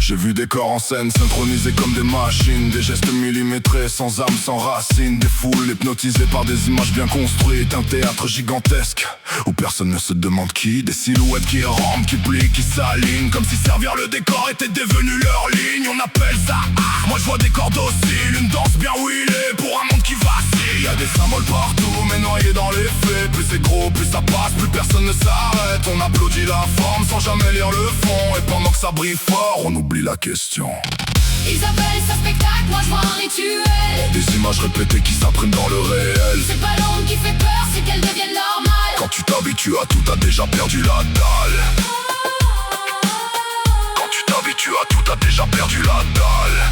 J'ai vu des corps en scène synchronisés comme des machines, des gestes millimétrés sans âme, sans racines, des foules hypnotisées par des images bien construites, un théâtre gigantesque où personne ne se demande qui, des silhouettes qui rampent, qui plient, qui s'alignent, comme si servir le décor était devenu leur ligne. On appelle ça art, moi je vois des corps dociles, une danse bien huilée pour un monde qui vacille. Y'a des symboles partout mais noyés dans les faits, plus c'est gros, plus ça passe, plus personne ne s'arrête. On applaudit la forme sans jamais lire le fond, et pendant que ça brille fort, on oublie la question. Ils appellent ça spectacle, moi je vois un rituel. Des images répétées qui s'impriment dans le réel. C'est pas l'ombre qui fait peur, c'est qu'elle devienne normale. Quand tu t'habitues à tout, t'as déjà perdu la dalle. Quand tu t'habitues à tout, t'as déjà perdu la dalle.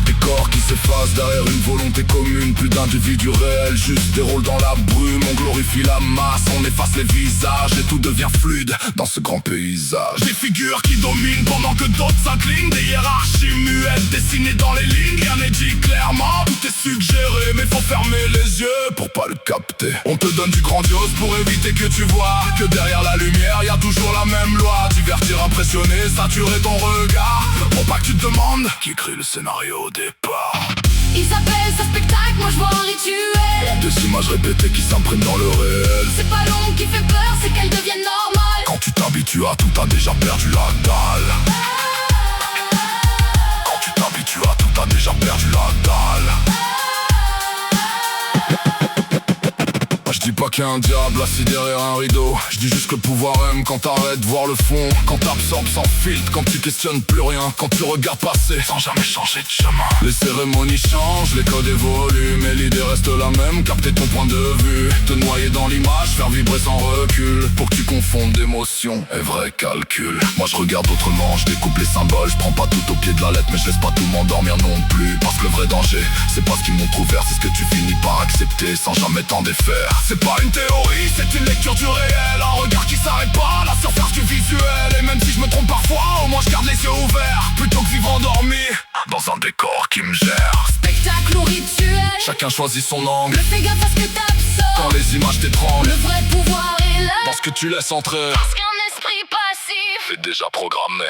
Des corps qui s'effacent derrière une volonté commune, plus d'individus réels, juste des rôles dans la brume. On glorifie la masse, on efface les visages et tout devient fluide dans ce grand paysage. Des figures qui dominent pendant que d'autres s'inclinent, des hiérarchies muettes dessinées dans les lignes. Rien n'est dit clairement, tout est suggéré, mais faut fermer les yeux pour pas le capter. On te donne du grandiose pour éviter que tu vois que derrière la lumière y a toujours la même loi. Divertir, impressionner, saturer ton regard, pour pas que tu te demandes qui écrit le scénario au départ. Ils appellent ça spectacle, moi je vois un rituel. Des images répétées qui s'impriment dans le réel. C'est pas l'ombre qui fait peur, c'est qu'elle devienne normale. Quand tu t'habitues à tout, t'as déjà perdu la dalle. Quand tu t'habitues à tout, t'as déjà perdu la dalle. Je dis pas qu'il y a un diable assis derrière un rideau, je dis juste que le pouvoir aime quand t'arrêtes de voir le fond, quand t'absorbes sans filtre, quand tu questionnes plus rien, quand tu regardes passer sans jamais changer de chemin. Les cérémonies changent, les codes évoluent, mais l'idée reste la même, capter ton point de vue, te noyer dans l'image, faire vibrer sans recul, pour que tu confondes émotion et vrai calcul. Moi je regarde autrement, je découpe les symboles, je prends pas tout au pied de la lettre, mais je laisse pas tout m'endormir non plus, parce que le vrai danger, c'est pas ce qu'ils montrent ouvert, c'est ce que tu finis par accepter sans jamais t'en défaire. C'est pas une théorie, c'est une lecture du réel, un regard qui s'arrête pas, la surface du visuel. Et même si je me trompe parfois, au moins je garde les yeux ouverts, plutôt que vivre endormi dans un décor qui me gère. Spectacle ou rituel, chacun choisit son angle. fais gaffe à ce que t'absorbes, quand les images t'étranglent, le vrai pouvoir est là, dans ce que tu laisses entrer, parce qu'un esprit passif c'est déjà programmé.